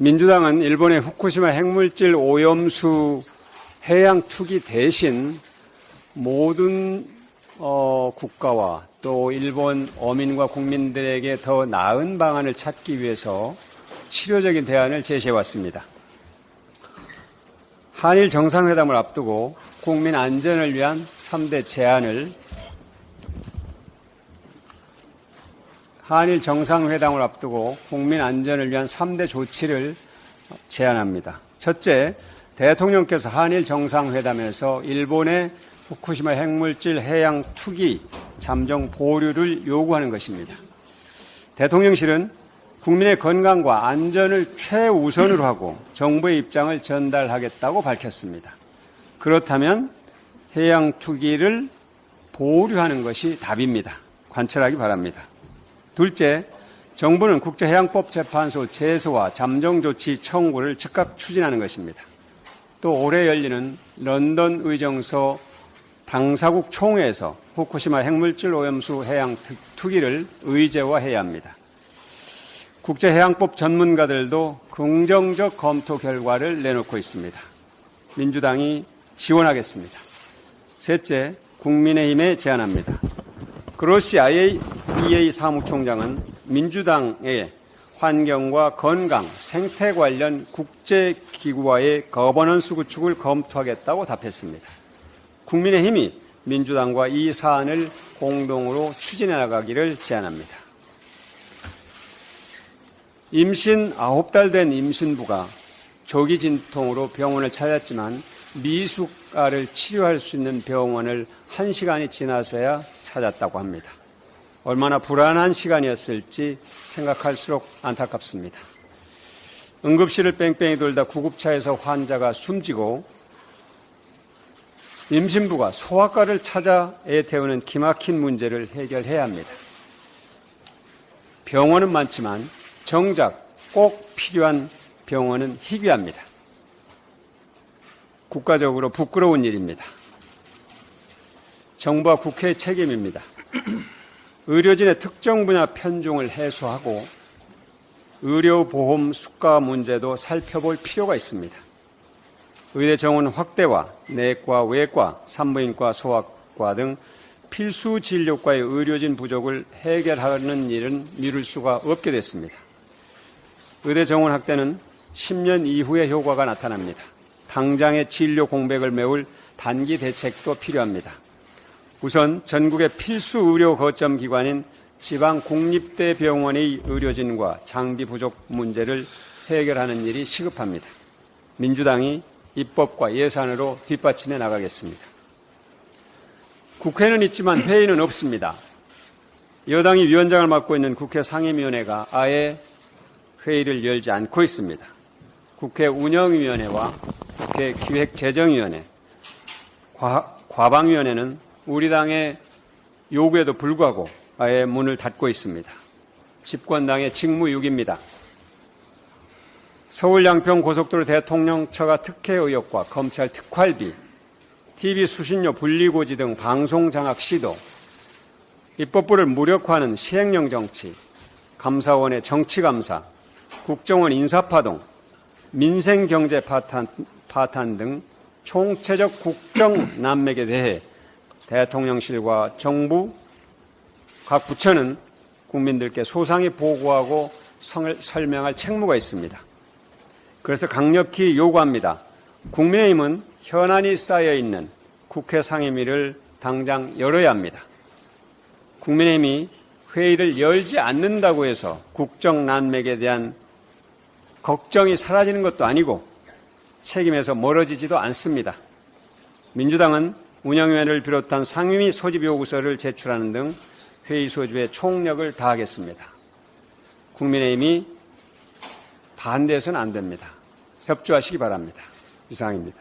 민주당은 일본의 후쿠시마 핵물질 오염수 해양 투기 대신 모든 국가와 또 일본 어민과 국민들에게 더 나은 방안을 찾기 위해서 실효적인 대안을 제시해왔습니다. 한일 정상회담을 앞두고 국민 안전을 위한 3대 제안을 한일 정상회담을 앞두고 국민 안전을 위한 3대 조치를 제안합니다. 첫째, 대통령께서 한일 정상회담에서 일본의 후쿠시마 핵물질 해양 투기 잠정 보류를 요구하는 것입니다. 대통령실은 국민의 건강과 안전을 최우선으로 하고 정부의 입장을 전달하겠다고 밝혔습니다. 그렇다면 해양 투기를 보류하는 것이 답입니다. 관철하기 바랍니다. 둘째, 정부는 국제해양법재판소 제소와 잠정조치 청구를 즉각 추진하는 것입니다. 또 올해 열리는 런던 의정서 당사국 총회에서 후쿠시마 핵물질 오염수 해양 투기를 의제화해야 합니다. 국제해양법 전문가들도 긍정적 검토 결과를 내놓고 있습니다. 민주당이 지원하겠습니다. 셋째, 국민의힘에 제안합니다. 그로시 IAEA 사무총장은 민주당의 환경과 건강, 생태 관련 국제기구와의 거버넌스 구축을 검토하겠다고 답했습니다. 국민의힘이 민주당과 이 사안을 공동으로 추진해 나가기를 제안합니다. 임신 9달 된 임신부가 조기 진통으로 병원을 찾았지만 미숙아를 치료할 수 있는 병원을 1시간이 지나서야 찾았다고 합니다. 얼마나 불안한 시간이었을지 생각할수록 안타깝습니다. 응급실을 뺑뺑이 돌다 구급차에서 환자가 숨지고 임신부가 소아과를 찾아 애 태우는 기막힌 문제를 해결해야 합니다. 병원은 많지만 정작 꼭 필요한 병원은 희귀합니다. 국가적으로 부끄러운 일입니다. 정부와 국회의 책임입니다. 의료진의 특정 분야 편중을 해소하고 의료보험 수가 문제도 살펴볼 필요가 있습니다. 의대 정원 확대와 내과, 외과, 산부인과, 소아과 등 필수 진료과의 의료진 부족을 해결하는 일은 미룰 수가 없게 됐습니다. 의대 정원 확대는 10년 이후에 효과가 나타납니다. 당장의 진료 공백을 메울 단기 대책도 필요합니다. 우선 전국의 필수 의료 거점 기관인 지방 국립대병원의 의료진과 장비 부족 문제를 해결하는 일이 시급합니다. 민주당이 입법과 예산으로 뒷받침해 나가겠습니다. 국회는 있지만 회의는 없습니다. 여당이 위원장을 맡고 있는 국회 상임위원회가 아예 회의를 열지 않고 있습니다. 국회 운영위원회와 국회 기획재정위원회, 과방위원회는 우리 당의 요구에도 불구하고 아예 문을 닫고 있습니다. 집권당의 직무유기입니다. 서울 양평 고속도로 대통령처가 특혜 의혹과 검찰 특활비, TV 수신료 분리고지 등 방송 장악 시도, 입법부를 무력화하는 시행령 정치, 감사원의 정치감사, 국정원 인사파동, 민생경제 파탄 등 총체적 국정 난맥에 대해 대통령실과 정부, 각 부처는 국민들께 소상히 보고하고 설명할 책무가 있습니다. 그래서 강력히 요구합니다. 국민의힘은 현안이 쌓여있는 국회 상임위를 당장 열어야 합니다. 국민의힘이 회의를 열지 않는다고 해서 국정 난맥에 대한 걱정이 사라지는 것도 아니고 책임에서 멀어지지도 않습니다. 민주당은 운영위원회를 비롯한 상임위 소집 요구서를 제출하는 등 회의 소집에 총력을 다하겠습니다. 국민의힘이 반대해서는 안 됩니다. 협조하시기 바랍니다. 이상입니다.